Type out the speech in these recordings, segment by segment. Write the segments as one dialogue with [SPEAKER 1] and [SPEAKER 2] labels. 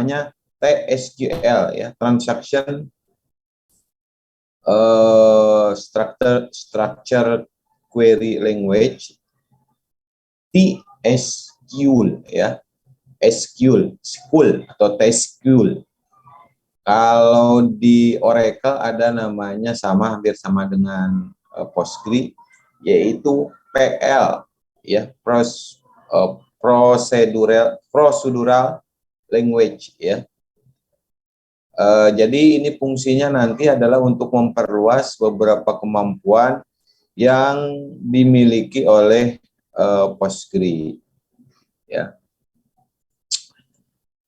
[SPEAKER 1] namanya TSQL ya, Transaction Structure Query Language, TSQL ya, SQL atau TSQL. Kalau di Oracle ada namanya hampir sama dengan Postgre, yaitu PL ya, procedural language ya. Jadi ini fungsinya nanti adalah untuk memperluas beberapa kemampuan yang dimiliki oleh Postgre ya.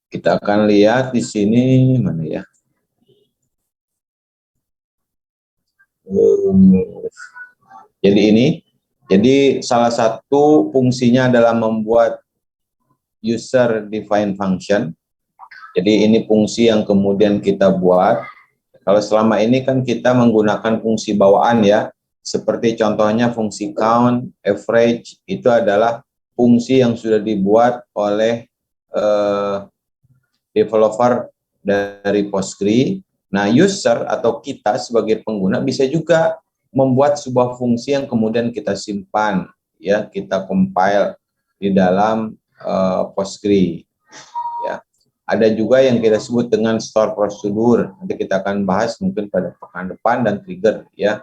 [SPEAKER 1] Kita akan lihat di sini mana ya. Jadi salah satu fungsinya adalah membuat user defined function. Jadi ini fungsi yang kemudian kita buat. Kalau selama ini kan kita menggunakan fungsi bawaan ya, seperti contohnya fungsi count, average, itu adalah fungsi yang sudah dibuat oleh developer dari Postgre. Nah, user atau kita sebagai pengguna bisa juga membuat sebuah fungsi yang kemudian kita simpan, ya, kita compile di dalam Postgre. Ya, ada juga yang kita sebut dengan store procedure. Nanti kita akan bahas mungkin pada pekan depan, dan trigger, ya.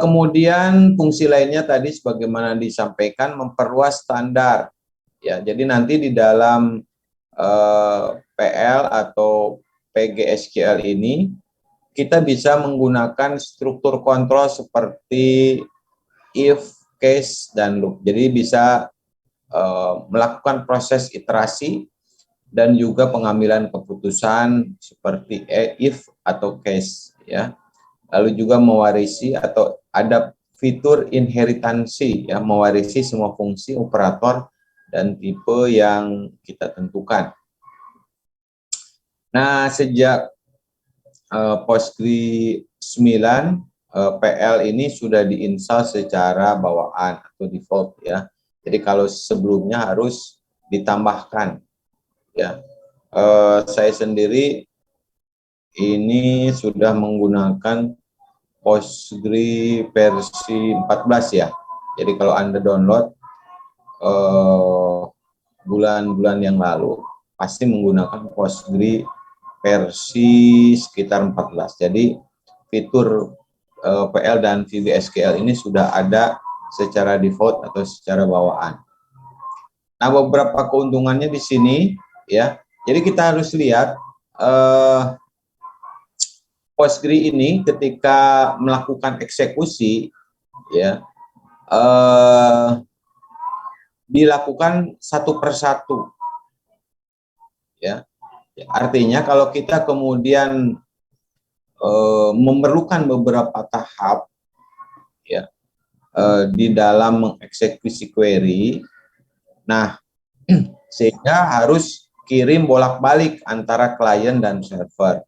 [SPEAKER 1] Kemudian fungsi lainnya tadi sebagaimana disampaikan memperluas standar. Ya, jadi nanti di dalam PL atau PGSQL ini kita bisa menggunakan struktur kontrol seperti if, case, dan loop. Jadi bisa melakukan proses iterasi dan juga pengambilan keputusan seperti if atau case, ya. Lalu juga mewarisi atau ada fitur inheritansi, ya, mewarisi semua fungsi operator dan tipe yang kita tentukan. Nah, sejak Postgre 9, PL ini sudah diinstal secara bawaan atau default, ya. Jadi kalau sebelumnya harus ditambahkan, ya. Saya sendiri ini sudah menggunakan Postgre versi 14 ya. Jadi kalau Anda download bulan-bulan yang lalu pasti menggunakan Postgre versi sekitar 14. Jadi fitur PL dan VBSQL ini sudah ada secara default atau secara bawaan. Nah, beberapa keuntungannya di sini, ya. Jadi kita harus lihat Postgre ini ketika melakukan eksekusi, ya, dilakukan satu persatu, ya. Artinya kalau kita kemudian memerlukan beberapa tahap, ya, di dalam mengeksekusi query, nah sehingga harus kirim bolak-balik antara klien dan server.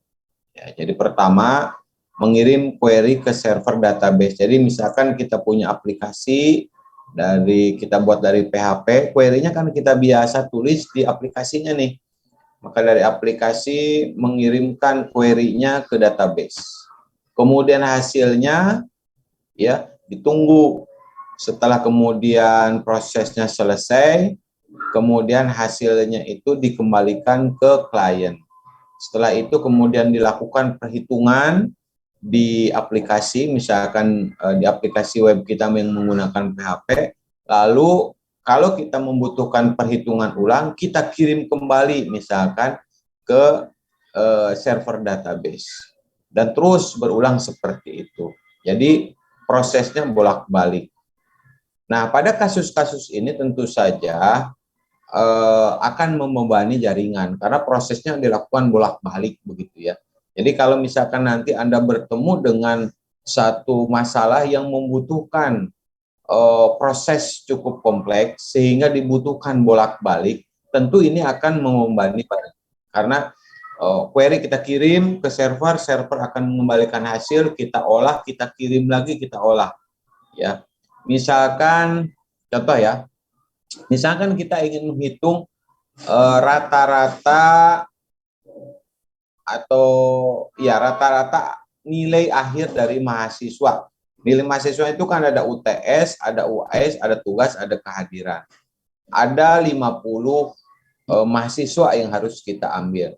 [SPEAKER 1] Ya, jadi pertama mengirim query ke server database. Jadi misalkan kita punya aplikasi kita buat dari PHP, query-nya kan kita biasa tulis di aplikasinya nih. Maka dari aplikasi mengirimkan query-nya ke database. Kemudian hasilnya, ya, ditunggu. Setelah kemudian prosesnya selesai, kemudian hasilnya itu dikembalikan ke klien. Setelah itu kemudian dilakukan perhitungan di aplikasi, misalkan di aplikasi web kita yang menggunakan PHP, lalu kalau kita membutuhkan perhitungan ulang, kita kirim kembali misalkan ke server database. Dan terus berulang seperti itu. Jadi prosesnya bolak-balik. Nah, pada kasus-kasus ini tentu saja akan membebani jaringan karena prosesnya dilakukan bolak-balik begitu, ya. Jadi kalau misalkan nanti Anda bertemu dengan satu masalah yang membutuhkan proses cukup kompleks sehingga dibutuhkan bolak-balik, tentu ini akan membebani karena query kita kirim ke server, server akan mengembalikan hasil, kita olah, kita kirim lagi, kita olah, ya. Misalkan contoh, ya. Misalkan kita ingin menghitung rata-rata atau ya rata-rata nilai akhir dari mahasiswa. Nilai mahasiswa itu kan ada UTS, ada UAS, ada tugas, ada kehadiran. Ada 50 mahasiswa yang harus kita ambil.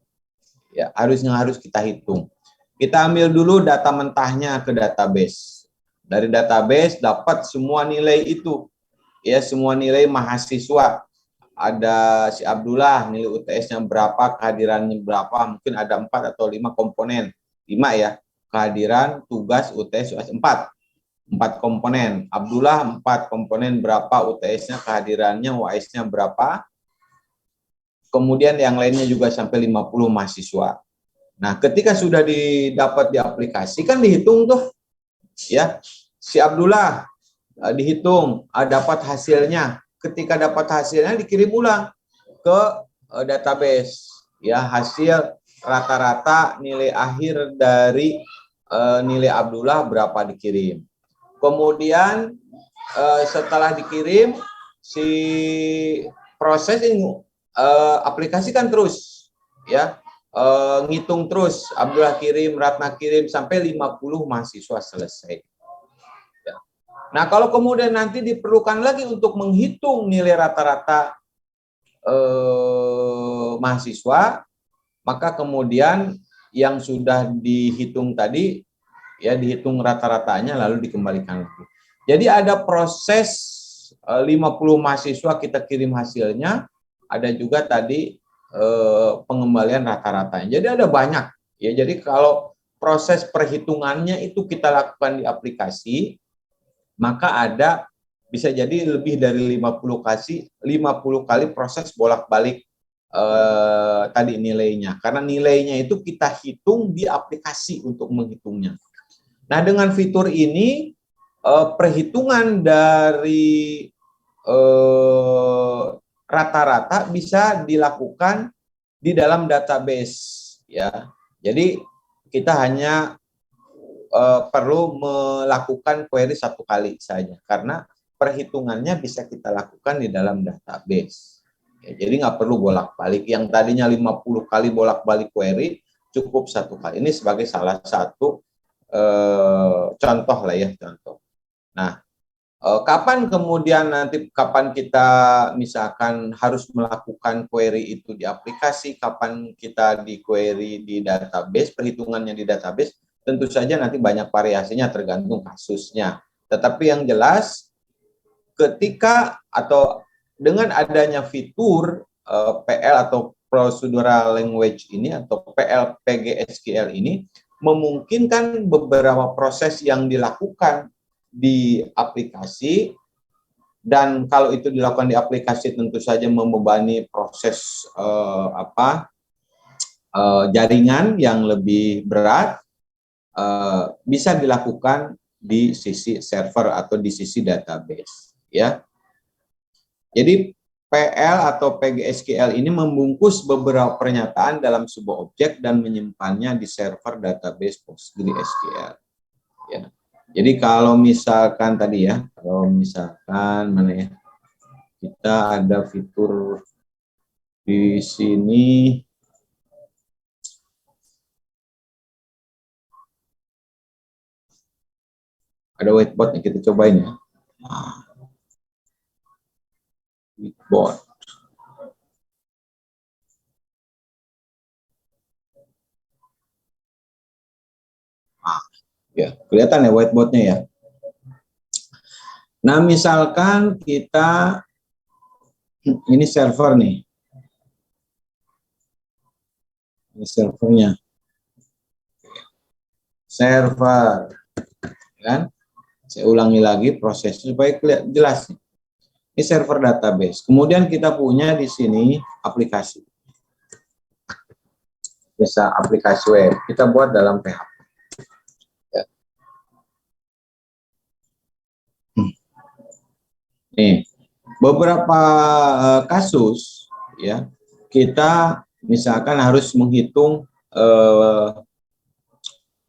[SPEAKER 1] Ya, harus kita hitung. Kita ambil dulu data mentahnya ke database. Dari database dapat semua nilai itu. Ya, semua nilai mahasiswa. Ada si Abdullah, nilai UTS-nya berapa, kehadirannya berapa, mungkin ada 4 atau 5 komponen. 5 ya, kehadiran, tugas, UTS, UAS 4 komponen. Abdullah 4 komponen berapa, UTS-nya, kehadirannya, UAS-nya berapa. Kemudian yang lainnya juga sampai 50 mahasiswa. Nah, ketika sudah didapat di aplikasi kan dihitung tuh ya. Si Abdullah dihitung, dapat hasilnya. Ketika dapat hasilnya dikirim ulang ke database ya, hasil rata-rata nilai akhir dari nilai Abdullah berapa dikirim. Kemudian setelah dikirim si proses ini aplikasikan terus ya, ngitung terus, Abdullah kirim, Ratna kirim sampai 50 mahasiswa selesai. Ya. Nah, kalau kemudian nanti diperlukan lagi untuk menghitung nilai rata-rata mahasiswa, maka kemudian yang sudah dihitung tadi ya dihitung rata-ratanya lalu dikembalikan lagi. Jadi ada proses 50 mahasiswa kita kirim hasilnya, ada juga tadi pengembalian rata-ratanya. Jadi ada banyak ya. Jadi kalau proses perhitungannya itu kita lakukan di aplikasi, maka ada bisa jadi lebih dari 50 kali proses bolak-balik tadi nilainya. Karena nilainya itu kita hitung di aplikasi untuk menghitungnya. Nah, dengan fitur ini perhitungan dari rata-rata bisa dilakukan di dalam database ya. Jadi kita hanya perlu melakukan query 1 kali saja karena perhitungannya bisa kita lakukan di dalam database. Ya, jadi nggak perlu bolak-balik. Yang tadinya 50 kali bolak-balik query cukup 1 kali. Ini sebagai salah satu contoh lah ya, contoh. Nah, kapan kemudian nanti kapan kita misalkan harus melakukan query itu di aplikasi, kapan kita di query di database, perhitungannya di database, tentu saja nanti banyak variasinya tergantung kasusnya. Tetapi yang jelas ketika atau dengan adanya fitur PL atau Procedural Language ini atau PGSQL ini memungkinkan beberapa proses yang dilakukan di aplikasi, dan kalau itu dilakukan di aplikasi tentu saja membebani proses jaringan yang lebih berat, bisa dilakukan di sisi server atau di sisi database ya. Jadi PL atau PGSQL ini membungkus beberapa pernyataan dalam sebuah objek dan menyimpannya di server database PostgreSQL. Ya. Jadi kalau misalkan tadi ya, kalau misalkan mana ya, kita ada fitur di sini, ada whiteboard yang kita cobain ya. Whiteboard. Ya, kelihatan ya whiteboardnya ya. Nah, misalkan kita, ini server nih. Ini servernya. Server. Kan? Saya ulangi lagi prosesnya supaya jelas. Ini server database. Kemudian kita punya di sini aplikasi. Bisa aplikasi web. Kita buat dalam PHP. Ya. Nih, beberapa kasus ya kita misalkan harus menghitung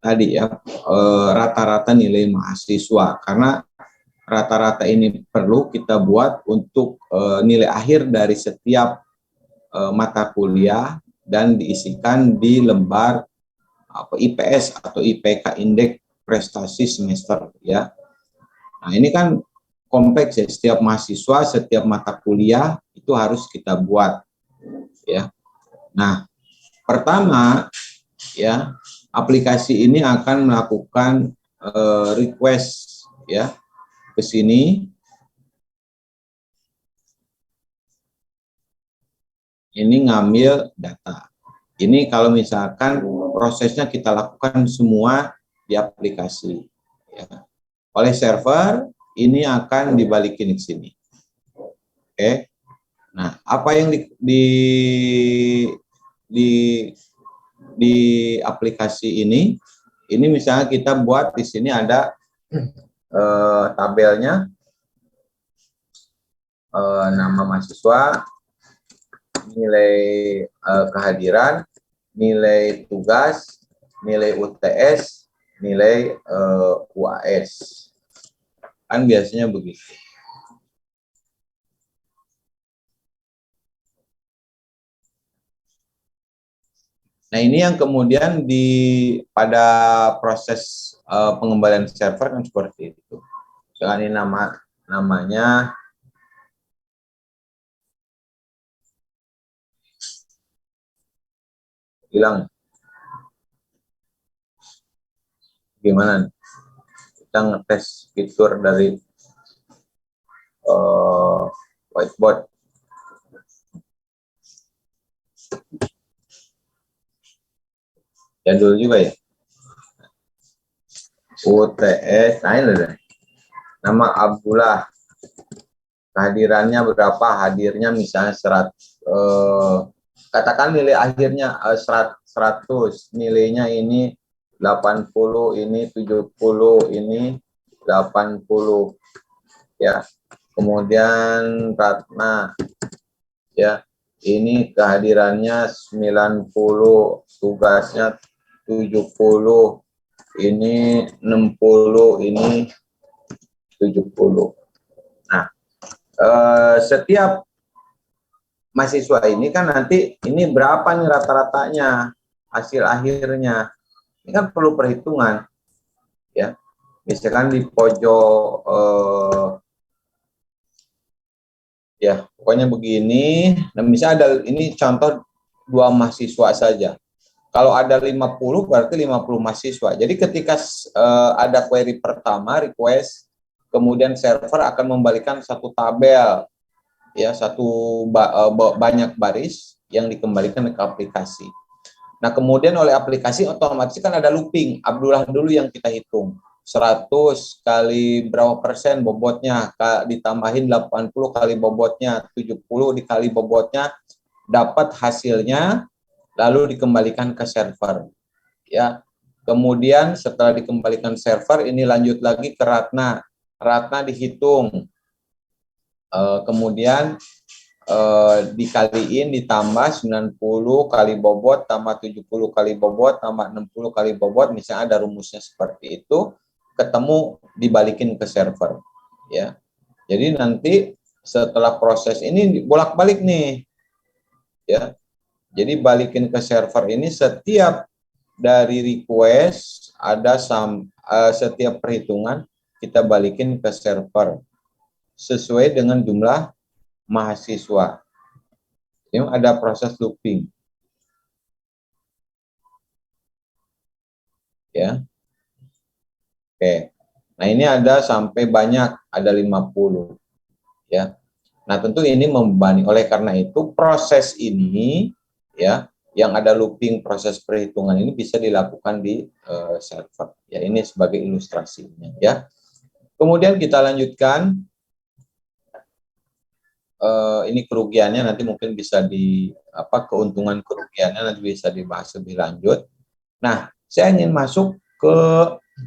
[SPEAKER 1] tadi ya rata-rata nilai mahasiswa, karena rata-rata ini perlu kita buat untuk nilai akhir dari setiap mata kuliah dan diisikan di lembar IPS atau IPK Indeks Prestasi Semester ya. Nah, ini kan kompleks ya, setiap mahasiswa, setiap mata kuliah itu harus kita buat ya. Nah, pertama ya, aplikasi ini akan melakukan request ya ke sini. Ini ngambil data. Ini kalau misalkan prosesnya kita lakukan semua di aplikasi ya. Oleh server, ini akan dibalikin ke sini. Oke. Nah, apa yang di aplikasi ini misalnya kita buat di sini ada tabelnya, nama mahasiswa, nilai kehadiran, nilai tugas, nilai UTS, nilai UAS. Kan biasanya begitu. Nah, ini yang kemudian pada proses pengembalian server kan seperti itu. Misalkan ini namanya hilang. Gimana? Kita ngetes fitur dari whiteboard. Jadul juga ya. UTS, nah ini deh. Nama Abdullah. Kehadirannya berapa? Hadirnya misalnya katakan nilai akhirnya 100, nilainya ini 80, ini 70, ini 80 ya. Kemudian Ratna ya, ini kehadirannya 90, tugasnya 70, ini 60, ini 70. Nah, setiap mahasiswa ini kan nanti ini berapa nih rata-ratanya hasil akhirnya, ini kan perlu perhitungan ya. Misalkan di pojok ya pokoknya begini. Nah, misalnya ada ini contoh 2 mahasiswa saja. Kalau ada 50 berarti 50 mahasiswa. Jadi ketika ada query pertama request, kemudian server akan membalikan satu tabel ya, banyak baris yang dikembalikan ke aplikasi. Nah, kemudian oleh aplikasi otomatis kan ada looping. Abdullah dulu yang kita hitung. 100 kali berapa persen bobotnya, ditambahin 80 kali bobotnya, 70 dikali bobotnya, dapat hasilnya, lalu dikembalikan ke server. Ya. Kemudian setelah dikembalikan server, ini lanjut lagi ke Ratna. Ratna dihitung. Kemudian dikaliin ditambah 90 kali bobot tambah 70 kali bobot tambah 60 kali bobot, misalnya ada rumusnya seperti itu, ketemu dibalikin ke server ya. Jadi nanti setelah proses ini bolak-balik nih ya. Jadi balikin ke server ini setiap dari request ada setiap perhitungan kita balikin ke server sesuai dengan jumlah mahasiswa. Ini ada proses looping. Ya. Oke. Nah, ini ada sampai banyak, ada 50. Ya. Nah, tentu ini membebani. Oleh karena itu, proses ini ya, yang ada looping proses perhitungan ini bisa dilakukan di server. Ya, ini sebagai ilustrasinya ya. Kemudian kita lanjutkan. Ini kerugiannya nanti mungkin bisa keuntungan kerugiannya nanti bisa dibahas lebih lanjut. Nah, saya ingin masuk ke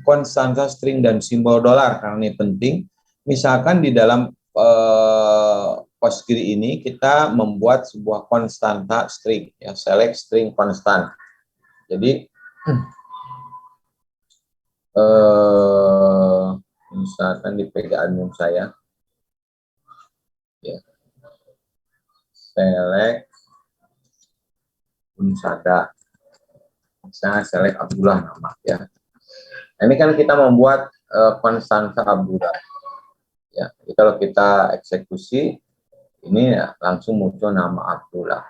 [SPEAKER 1] konstanta string dan simbol dolar karena ini penting. Misalkan di dalam Postgre ini kita membuat sebuah konstanta string ya, select string constant. Jadi misalkan di PG admin saya ya, select Unsada. Misalnya select Abdullah nama ya. Nah, ini kan kita membuat konstansa Abdullah. Ya, jadi kalau kita eksekusi ini ya, langsung muncul nama Abdullah.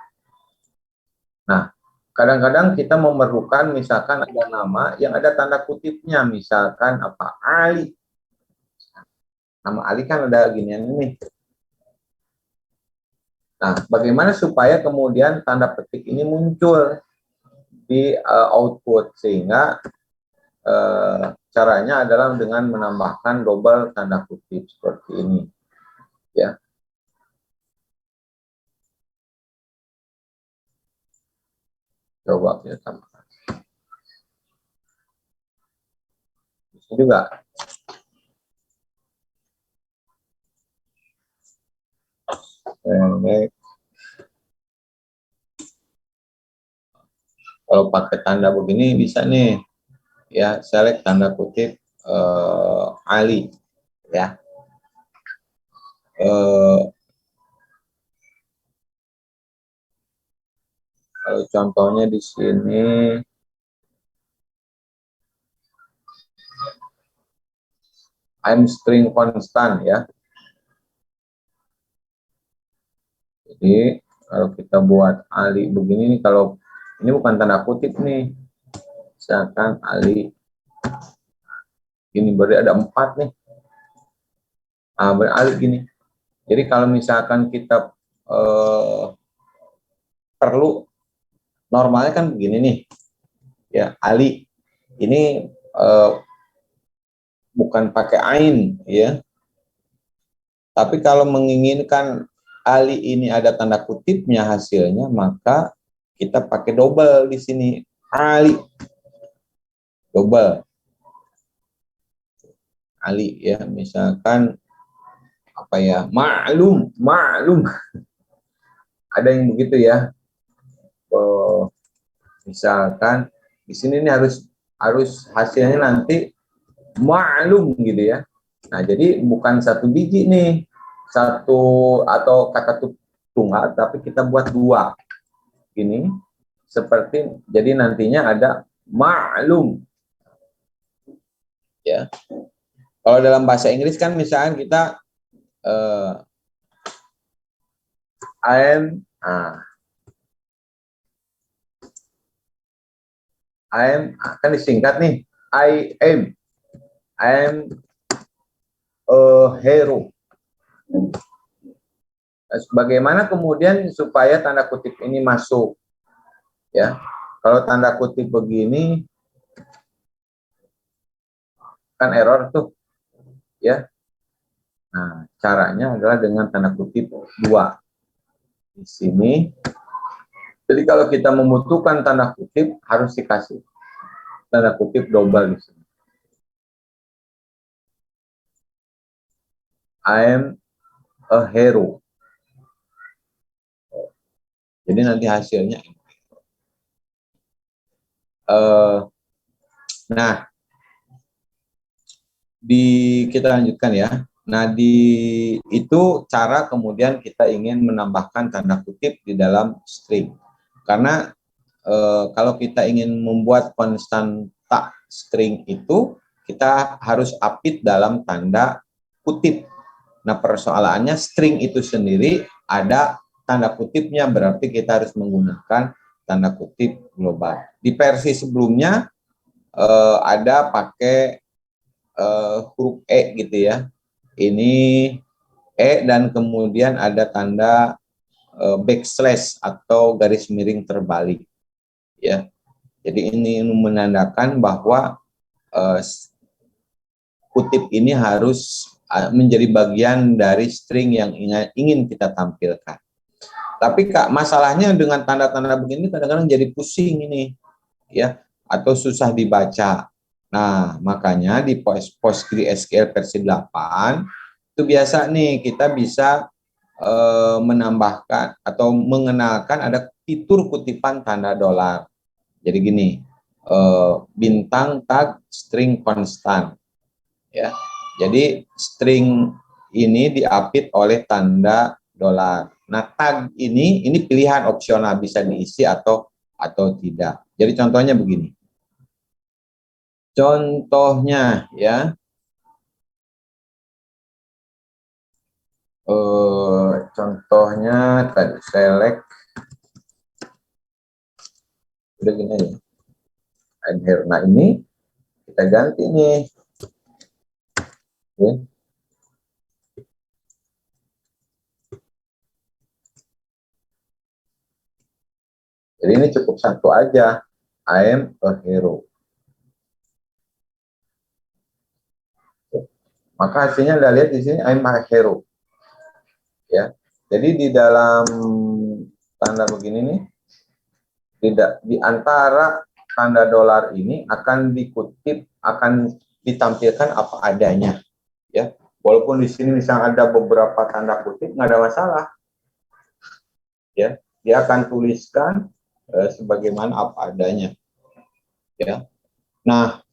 [SPEAKER 1] Nah, kadang-kadang kita memerlukan misalkan ada nama yang ada tanda kutipnya, misalkan apa Ali. Nama Ali kan ada ginian ini. Nah, bagaimana supaya kemudian tanda petik ini muncul di output sehingga caranya adalah dengan menambahkan double tanda kutip seperti ini, ya. Coba kita tambahkan. Bisa juga. Kalau pakai tanda begini bisa nih, ya select tanda kutip Ali, ya. Kalau contohnya di sini I'm string constant ya. Jadi kalau kita buat Ali begini nih, kalau ini bukan tanda kutip nih, misalkan Ali ini berarti ada 4 nih. Beralih gini. Jadi kalau misalkan kita perlu, normalnya kan begini nih, ya Ali ini bukan pakai ain, ya. Tapi kalau menginginkan Ali ini ada tanda kutipnya hasilnya, maka kita pakai double di sini, Ali, double, Ali ya, misalkan apa ya, maklum, ada yang begitu ya. Misalkan di sini ini harus hasilnya nanti maklum gitu ya. Nah, jadi bukan satu biji nih, satu atau kata tunggal, tapi kita buat 2 ini seperti, jadi nantinya ada maklum ya. Kalau dalam bahasa Inggris kan misalnya kita I'm kan disingkat nih, I am a hero. Bagaimana kemudian supaya tanda kutip ini masuk ya? Kalau tanda kutip begini kan error tuh ya. Nah, caranya adalah dengan tanda kutip 2 di sini. Jadi kalau kita membutuhkan tanda kutip harus dikasih tanda kutip double di sini. I am a hero. Jadi nanti hasilnya. Nah, kita lanjutkan ya. Nah, itu cara kemudian kita ingin menambahkan tanda kutip di dalam string. Karena kalau kita ingin membuat konstanta string itu, kita harus apit dalam tanda kutip. Nah, persoalannya string itu sendiri ada tanda kutipnya, berarti kita harus menggunakan tanda kutip global. Di versi sebelumnya ada pakai huruf E gitu ya. Ini E dan kemudian ada tanda backslash atau garis miring terbalik ya. Jadi ini menandakan bahwa kutip ini harus menjadi bagian dari string yang ingin kita tampilkan. Tapi Kak, masalahnya dengan tanda-tanda begini kadang-kadang jadi pusing ini ya, atau susah dibaca. Nah, makanya di PostgreSQL versi 8 itu biasa nih kita bisa menambahkan atau mengenalkan ada fitur kutipan tanda dolar. Jadi gini, bintang tag string konstan ya. Jadi string ini diapit oleh tanda dolar. Nah, tag ini pilihan opsional, bisa diisi atau atau tidak. Jadi contohnya begini. Contohnya ya, contohnya tadi select, udah gini aja. Nah ini kita ganti nih. Ya. Jadi ini cukup satu aja. I am a hero. Maka hasilnya Anda lihat di sini I am a hero. Ya. Jadi di dalam tanda begini nih, tidak di antara tanda dolar ini akan dikutip, akan ditampilkan apa adanya. Ya. Walaupun di sini misalnya ada beberapa tanda kutip, nggak ada masalah. Ya, dia akan tuliskan sebagaimana apa adanya. Ya. Nah,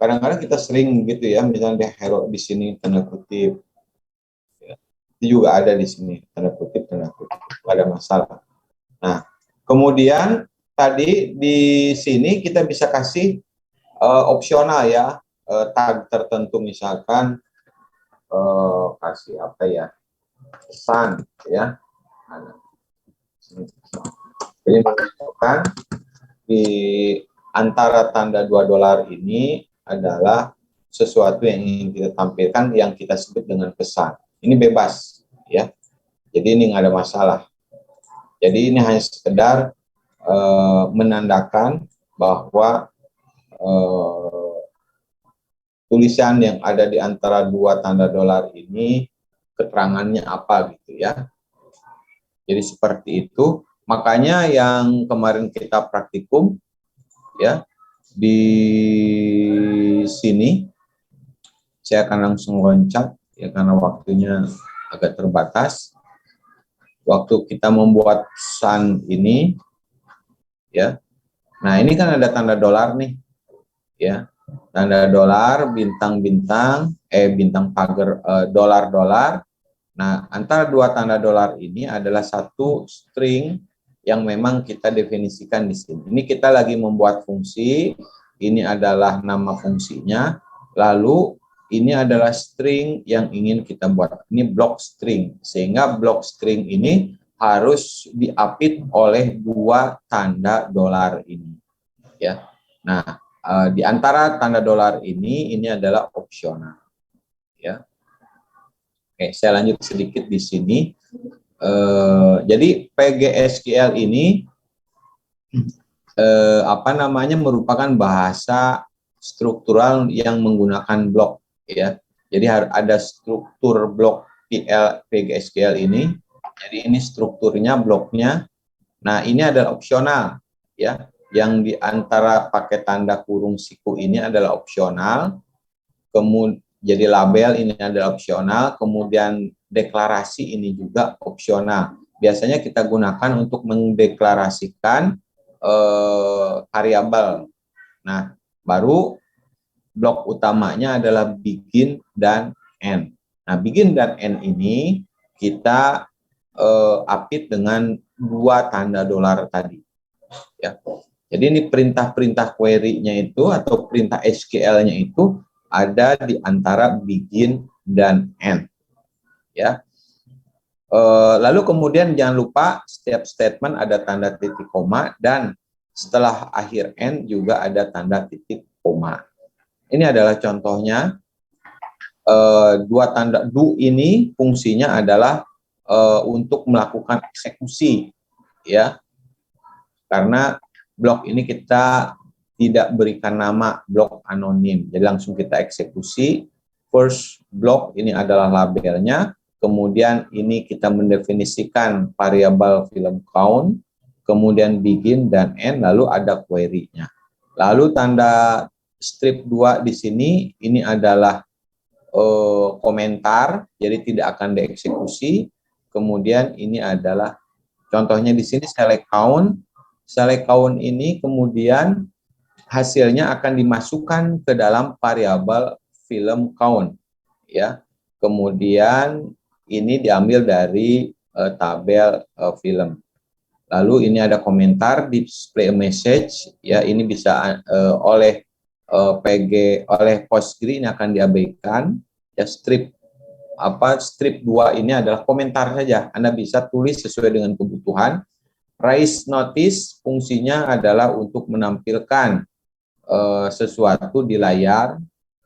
[SPEAKER 1] kadang-kadang kita sering gitu ya, misalnya hero di sini tanda kutip, ya, itu juga ada di sini tanda kutip, nggak ada masalah. Nah, kemudian tadi di sini kita bisa kasih opsional ya, tag tertentu, misalkan kasih apa ya, pesan ya. Jadi menunjukkan di antara tanda $2 ini adalah sesuatu yang ingin kita tampilkan yang kita sebut dengan pesan. Ini bebas ya. Jadi ini nggak ada masalah. Jadi ini hanya sekedar menandakan bahwa tulisan yang ada di antara dua tanda dolar ini keterangannya apa gitu ya. Jadi seperti itu. Makanya yang kemarin kita praktikum ya, di sini saya akan langsung loncat ya karena waktunya agak terbatas. Waktu kita membuat pesan ini ya. Nah, ini kan ada tanda dolar nih ya. Tanda dolar, bintang-bintang, bintang pagar, dolar-dolar. Nah, antara dua tanda dolar ini adalah satu string yang memang kita definisikan di sini. Ini kita lagi membuat fungsi, ini adalah nama fungsinya, lalu ini adalah string yang ingin kita buat. Ini blok string, sehingga blok string ini harus diapit oleh dua tanda dolar ini. Ya. Nah, di antara tanda dolar ini adalah opsional. Ya. Oke, saya lanjut sedikit di sini. Jadi PGSQL ini merupakan bahasa struktural yang menggunakan blok ya. Jadi ada struktur blok PGSQL ini. Jadi ini strukturnya, bloknya. Nah, ini adalah opsional ya. Yang di antara pakai tanda kurung siku ini adalah opsional. Kemudian jadi label ini adalah opsional, kemudian deklarasi ini juga opsional. Biasanya kita gunakan untuk mendeklarasikan variabel. Nah, baru blok utamanya adalah begin dan end. Nah, begin dan end ini kita apit dengan dua tanda dolar tadi. Ya. Jadi ini perintah-perintah query-nya itu atau perintah SQL-nya itu ada di antara begin dan end. Ya. Lalu kemudian jangan lupa setiap statement ada tanda titik koma dan setelah akhir end juga ada tanda titik koma. Ini adalah contohnya. Dua tanda do ini fungsinya adalah untuk melakukan eksekusi, ya. Karena blok ini kita tidak berikan nama, blok anonim. Jadi langsung kita eksekusi. First block ini adalah labelnya. Kemudian ini kita mendefinisikan variabel film count. Kemudian begin dan end, lalu ada query-nya. Lalu tanda strip 2 di sini, ini adalah komentar, jadi tidak akan dieksekusi. Kemudian ini adalah, contohnya di sini select count. Select count ini kemudian hasilnya akan dimasukkan ke dalam variabel film count, ya. Kemudian ini diambil dari tabel film. Lalu ini ada komentar, display a message, ya ini bisa oleh oleh Postgre ini akan diabaikan. Ya strip 2 ini adalah komentar saja. Anda bisa tulis sesuai dengan kebutuhan. Raise notice fungsinya adalah untuk menampilkan sesuatu di layar.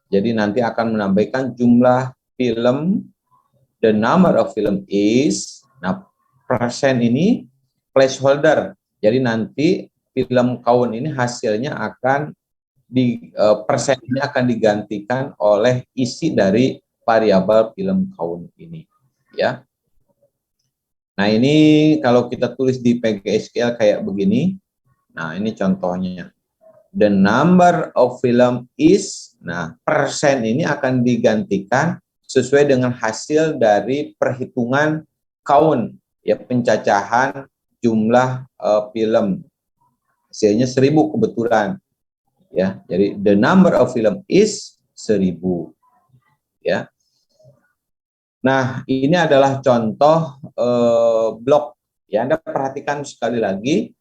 [SPEAKER 1] Jadi nanti akan menambahkan jumlah film, the number of film is. Nah, persen ini placeholder. Jadi nanti film count ini hasilnya akan persen ini akan digantikan oleh isi dari variabel film count ini, ya. Nah, ini kalau kita tulis di PGSQL kayak begini. Nah, ini contohnya. The number of film is, nah, persen ini akan digantikan sesuai dengan hasil dari perhitungan count, ya, pencacahan jumlah film. Hasilnya 1000 kebetulan, ya. Jadi the number of film is 1000, ya. Nah, ini adalah contoh blok. Ya, Anda perhatikan sekali lagi.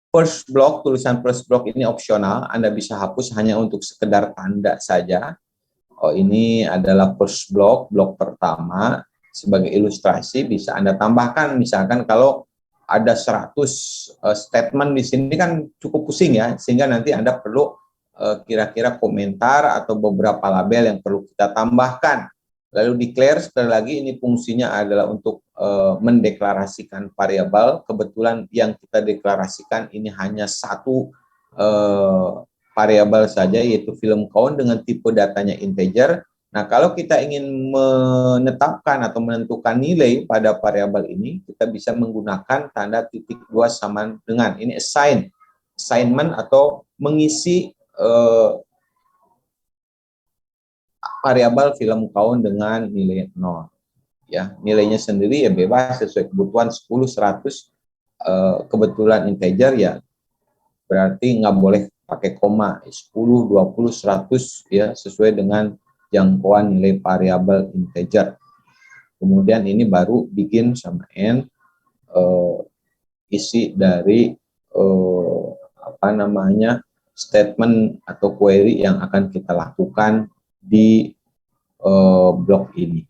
[SPEAKER 1] First block, tulisan first block ini opsional. Anda bisa hapus hanya untuk sekedar tanda saja. Oh, ini adalah first block, blok pertama. Sebagai ilustrasi bisa Anda tambahkan, misalkan kalau ada 100 statement di sini kan cukup pusing ya, sehingga nanti Anda perlu kira-kira komentar atau beberapa label yang perlu kita tambahkan. Lalu declare, sekali lagi ini fungsinya adalah untuk mendeklarasikan variabel. Kebetulan yang kita deklarasikan ini hanya satu variabel saja, yaitu film count dengan tipe datanya integer. Nah, kalau kita ingin menetapkan atau menentukan nilai pada variabel ini, kita bisa menggunakan tanda titik 2 sama dengan ini assignment atau mengisi variabel film count dengan nilai 0. Ya, nilainya sendiri ya bebas sesuai kebutuhan 10, 100, kebetulan integer ya berarti nggak boleh pakai koma, 10, 20, 100 ya sesuai dengan jangkauan nilai variabel integer. Kemudian ini baru begin sama end, isi dari statement atau query yang akan kita lakukan di blok ini.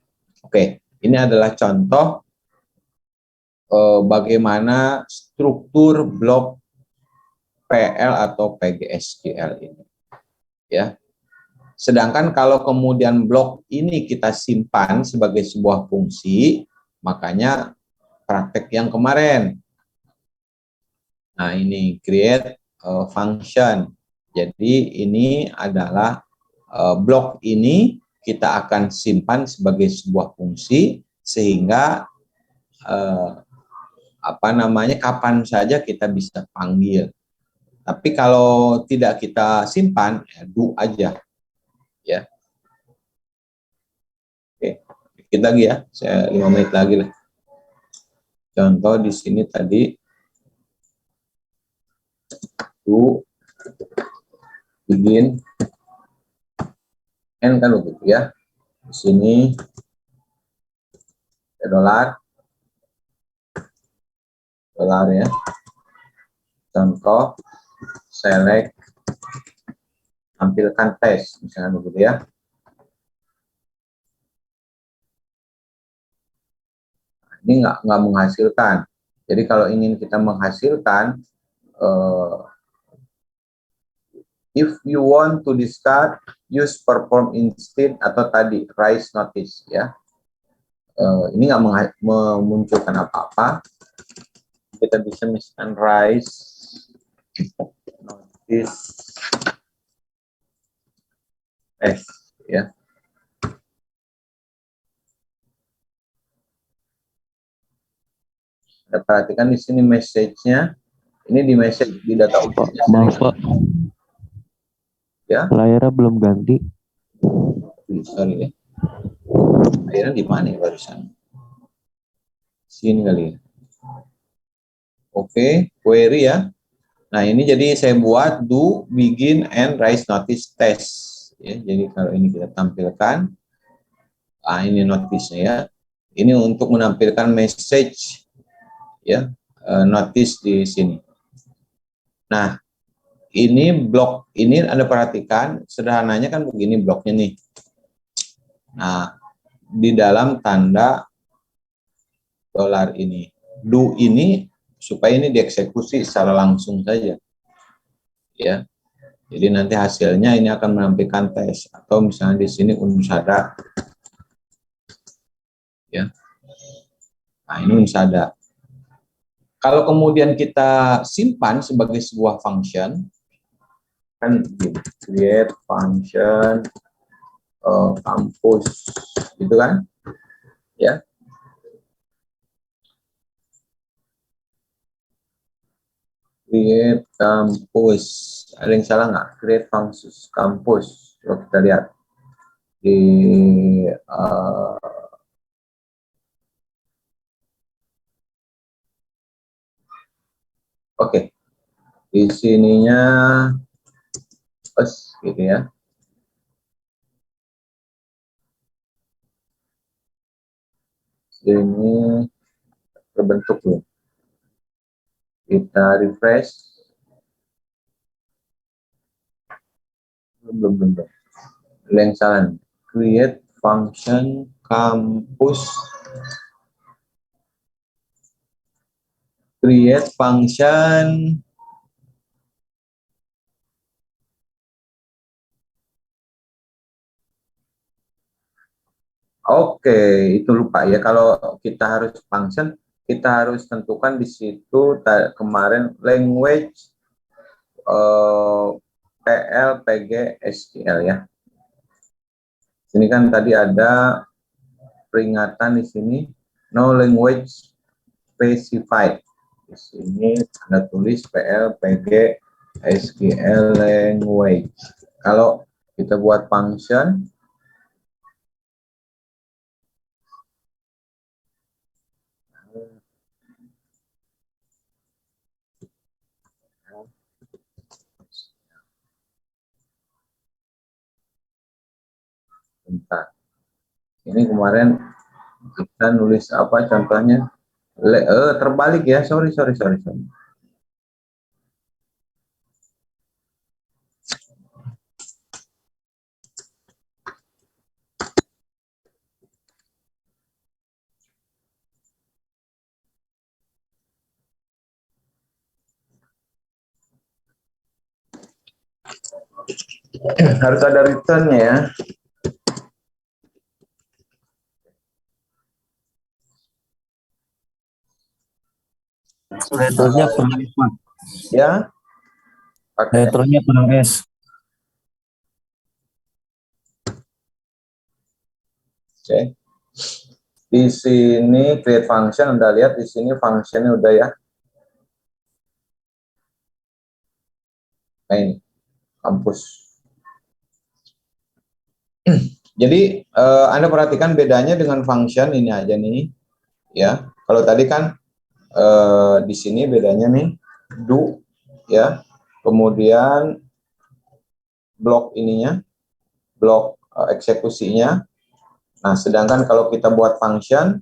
[SPEAKER 1] Oke, ini adalah contoh bagaimana struktur blok PL atau PGSQL ini, ya. Sedangkan kalau kemudian blok ini kita simpan sebagai sebuah fungsi, makanya praktek yang kemarin. Nah, ini create function. Jadi ini adalah blok ini kita akan simpan sebagai sebuah fungsi sehingga kapan saja kita bisa panggil. Tapi kalau tidak kita simpan, ya do aja, ya. Oke, dikit lagi ya, saya 5 menit lagi lah. Contoh di sini tadi do begin end kan begitu ya. Di sini dolar ya. Contoh select tampilkan tes misalnya begitu ya. Ini nggak menghasilkan. Jadi kalau ingin kita menghasilkan, if you want to discard, use perform instead atau tadi raise notice ya. Ini nggak memunculkan apa-apa. Kita bisa misalkan raise notice ya. Anda perhatikan di sini message-nya. Ini di message di data output-nya.
[SPEAKER 2] Maaf, Pak.
[SPEAKER 1] Ya.
[SPEAKER 2] Layarnya belum ganti.
[SPEAKER 1] Sorry ya. Layarnya di mana ya barusan? Sini kali ya. Oke, query ya. Nah, ini jadi saya buat do begin and raise notice test. Ya, jadi kalau ini kita tampilkan, ini notice-nya ya. Ini untuk menampilkan message ya, notice di sini. Nah, ini blok ini Anda perhatikan sederhananya kan begini bloknya nih. Nah, di dalam tanda dolar ini, do ini supaya ini dieksekusi secara langsung saja, ya. Jadi nanti hasilnya ini akan menampilkan tes atau misalnya di sini unsada, ya. Nah, ini unsada. Kalau kemudian kita simpan sebagai sebuah function, kan create function kampus, gitu kan, ya. Create kampus, ada yang salah nggak? Create function kampus, coba kita lihat di oke, di sininya gitu ya. Ini terbentuk tuh. Kita refresh. Belum. Yang salah. Create function kampus. Create function. Oke, itu lupa ya. Kalau kita harus function, kita harus tentukan di situ kemarin language PL, PG, SQL ya. Ini kan tadi ada peringatan di sini no language specified. Di sini Anda tulis PL, PG, SQL language. Kalau kita buat function, bentar. Ini kemarin kita nulis apa contohnya? Terbalik ya, sorry. Harus ada return ya.
[SPEAKER 2] Letternya kurang S, Pak.
[SPEAKER 1] Ya. Pakai
[SPEAKER 2] Letternya kurang S.
[SPEAKER 1] Oke. Di sini create function, Anda lihat di sini functionnya udah ya. Nah ini kampus. Jadi Anda perhatikan bedanya dengan function ini aja nih, ya. Kalau tadi kan di sini bedanya nih do, ya. Kemudian blok ininya, blok eksekusinya. Nah, sedangkan kalau kita buat function,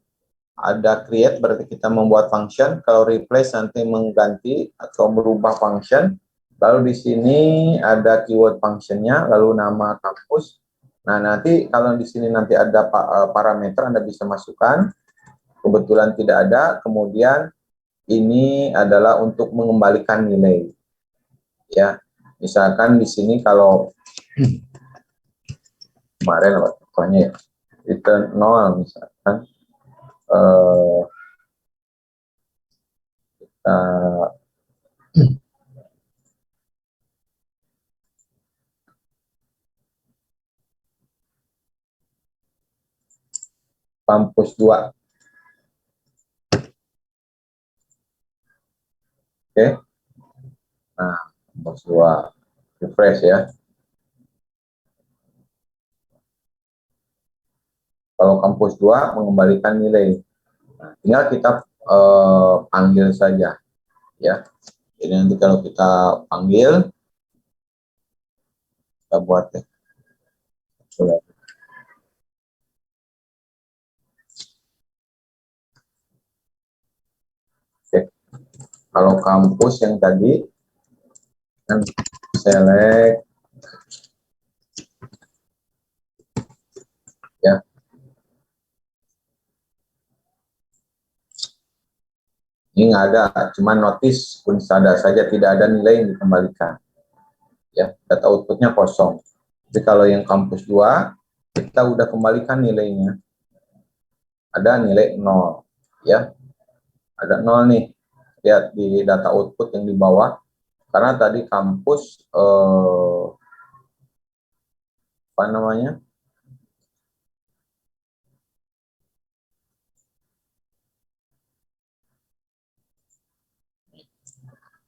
[SPEAKER 1] ada create berarti kita membuat function, kalau replace nanti mengganti atau merubah function. Lalu di sini ada keyword functionnya, lalu nama kampus. Nah, nanti kalau di sini nanti ada parameter Anda bisa masukkan. Kebetulan tidak ada, kemudian ini adalah untuk mengembalikan nilai. Ya, misalkan di sini kalau kemarin pokoknya ya, return 0 misalkan kampus 2. Oke. Nah, kampus 2 refresh ya. Kalau kampus 2 mengembalikan nilai. Nah, tinggal kita panggil saja ya. Jadi nanti kalau kita panggil, kita buat ya. Oke. Kalau kampus yang tadi kan select ya. Ini nggak ada, cuma notice pun ada saja, tidak ada nilai yang dikembalikan. Ya, data outputnya kosong. Tapi kalau yang kampus 2, kita udah kembalikan nilainya. Ada nilai 0. Ya, ada 0 nih. Lihat di data output yang di bawah. Karena tadi kampus, apa namanya,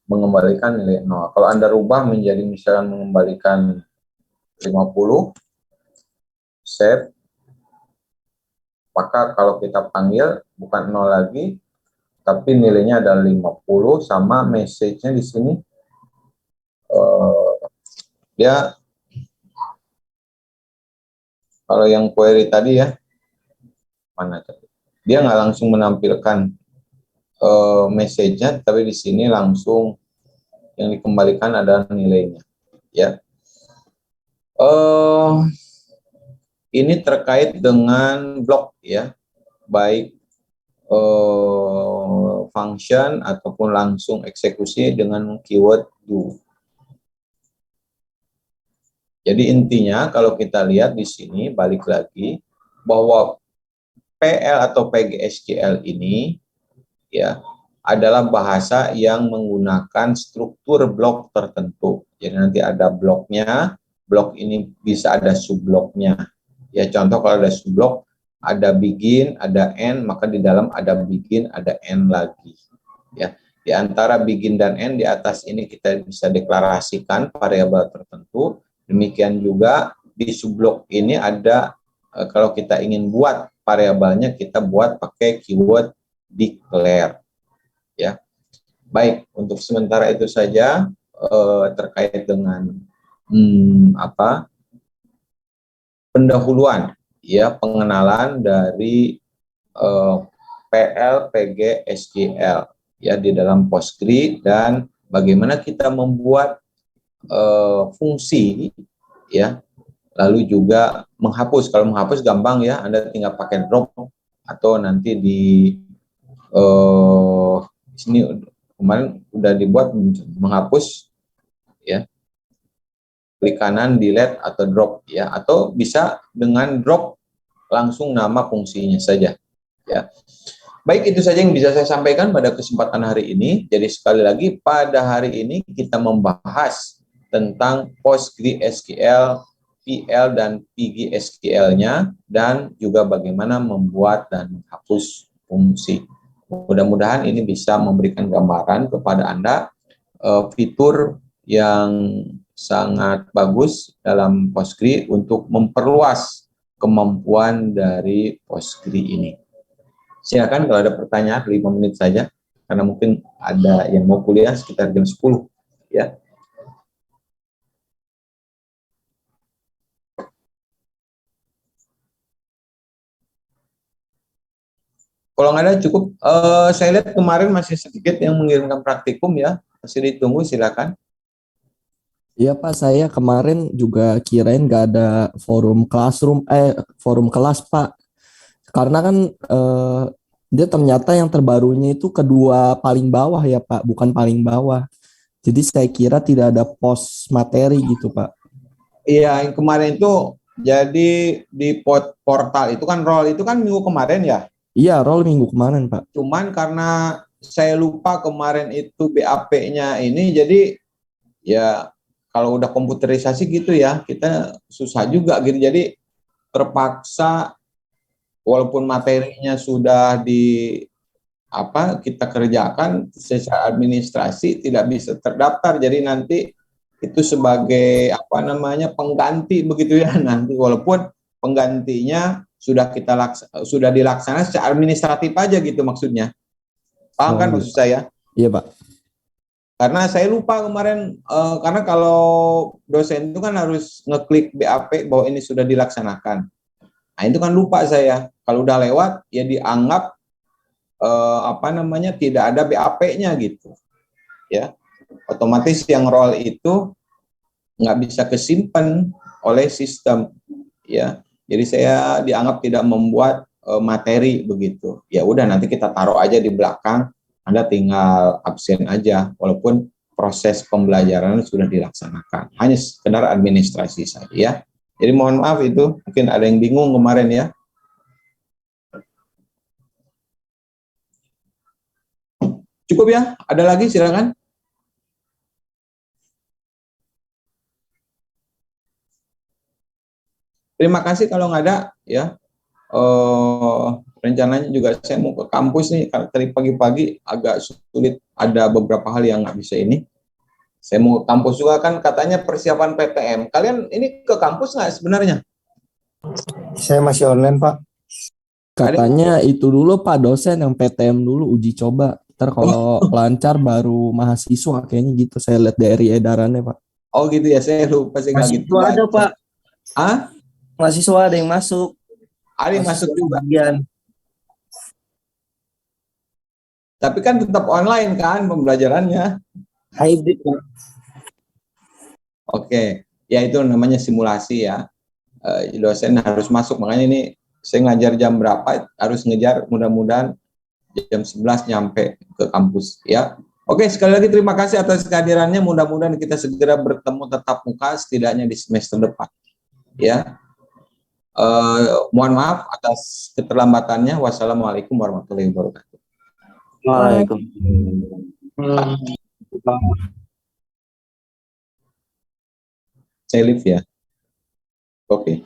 [SPEAKER 1] mengembalikan nilai 0. Kalau Anda rubah menjadi misalnya mengembalikan 50, save, maka kalau kita panggil bukan 0 lagi, tapi nilainya adalah 50 sama message-nya di sini. Dia kalau yang query tadi ya, mana tadi? Dia nggak langsung menampilkan message-nya, tapi di sini langsung yang dikembalikan adalah nilainya. Ya. Ini terkait dengan blok ya, baik function ataupun langsung eksekusi dengan keyword do. Jadi intinya kalau kita lihat di sini balik lagi bahwa PL atau PGSQL ini ya adalah bahasa yang menggunakan struktur blok tertentu. Jadi nanti ada bloknya, blok ini bisa ada subbloknya. Ya contoh kalau ada subblok, ada begin, ada end, maka di dalam ada begin, ada end lagi. Ya, di antara begin dan end di atas ini kita bisa deklarasikan variabel tertentu. Demikian juga di subblok ini ada kalau kita ingin buat variabelnya kita buat pakai keyword declare. Ya, baik untuk sementara itu saja terkait dengan pendahuluan ya pengenalan dari PL, PG, SQL ya di dalam Postgre dan bagaimana kita membuat fungsi ya, lalu juga menghapus. Kalau menghapus gampang ya, Anda tinggal pakai drop atau nanti di sini kemarin udah dibuat menghapus ya, klik kanan delete atau drop ya, atau bisa dengan drop langsung nama fungsinya saja ya. Baik, itu saja yang bisa saya sampaikan pada kesempatan hari ini. Jadi sekali lagi pada hari ini kita membahas tentang PostgreSQL, PL dan PGSQL-nya dan juga bagaimana membuat dan menghapus fungsi. Mudah-mudahan ini bisa memberikan gambaran kepada Anda fitur yang sangat bagus dalam Postgre untuk memperluas kemampuan dari Postgre ini. Silakan kalau ada pertanyaan 5 menit saja karena mungkin ada yang mau kuliah sekitar jam 10 ya. Kalau nggak ada cukup, saya lihat kemarin masih sedikit yang mengirimkan praktikum ya, masih ditunggu, silakan.
[SPEAKER 3] Iya Pak, saya kemarin juga kirain nggak ada forum kelas Pak. Karena kan dia ternyata yang terbarunya itu kedua paling bawah ya Pak, bukan paling bawah. Jadi saya kira tidak ada pos materi gitu Pak.
[SPEAKER 1] Iya, yang kemarin itu jadi di portal itu kan roll itu kan minggu kemarin ya.
[SPEAKER 3] Iya, roll minggu kemarin Pak.
[SPEAKER 1] Cuman karena saya lupa kemarin itu BAP-nya ini, jadi ya kalau udah komputerisasi gitu ya, kita susah juga gitu. Jadi terpaksa walaupun materinya sudah kita kerjakan secara administrasi tidak bisa terdaftar. Jadi nanti itu sebagai pengganti begitu ya nanti, walaupun penggantinya sudah dilaksanakan secara administratif aja gitu maksudnya. Paham kan maksud saya?
[SPEAKER 3] Iya Pak.
[SPEAKER 1] Karena saya lupa kemarin, karena kalau dosen itu kan harus ngeklik BAP bahwa ini sudah dilaksanakan. Nah itu kan lupa saya. Kalau udah lewat ya dianggap tidak ada BAP-nya gitu. ya. Otomatis yang raw itu nggak bisa kesimpan oleh sistem, ya. Jadi saya dianggap tidak membuat materi begitu. Ya udah nanti kita taruh aja di belakang, Anda tinggal absen aja, walaupun proses pembelajaran sudah dilaksanakan. Hanya sekedar administrasi saja ya. Jadi mohon maaf itu, mungkin ada yang bingung kemarin ya. Cukup ya? Ada lagi silakan. Terima kasih kalau nggak ada ya. Rencananya juga saya mau ke kampus nih, karena tadi pagi-pagi agak sulit, ada beberapa hal yang nggak bisa ini. Saya mau ke kampus juga kan katanya persiapan PTM. Kalian ini ke kampus nggak sebenarnya?
[SPEAKER 2] Saya masih online, Pak.
[SPEAKER 3] Katanya itu dulu Pak dosen yang PTM dulu uji coba. Ntar kalau lancar baru mahasiswa kayaknya gitu. Saya lihat dari edarannya Pak.
[SPEAKER 1] Oh gitu ya, saya lupa sih nggak gitu.
[SPEAKER 2] Mahasiswa ada, Pak.
[SPEAKER 1] Ah,
[SPEAKER 2] Mahasiswa ada yang masuk.
[SPEAKER 1] ada yang masuk juga.
[SPEAKER 2] Bagian.
[SPEAKER 1] Tapi kan tetap online kan pembelajarannya.
[SPEAKER 2] Hybrid, Pak.
[SPEAKER 1] Oke, ya itu namanya simulasi ya. Dosen harus masuk, makanya ini saya ngajar jam berapa, harus ngejar, mudah-mudahan jam 11 nyampe ke kampus ya. Oke, sekali lagi terima kasih atas kehadirannya, mudah-mudahan kita segera bertemu tatap muka setidaknya di semester depan ya. Mohon maaf atas keterlambatannya. Wassalamualaikum warahmatullahi wabarakatuh.
[SPEAKER 2] Waalaikumsalam.
[SPEAKER 1] Saya live ya. Oke.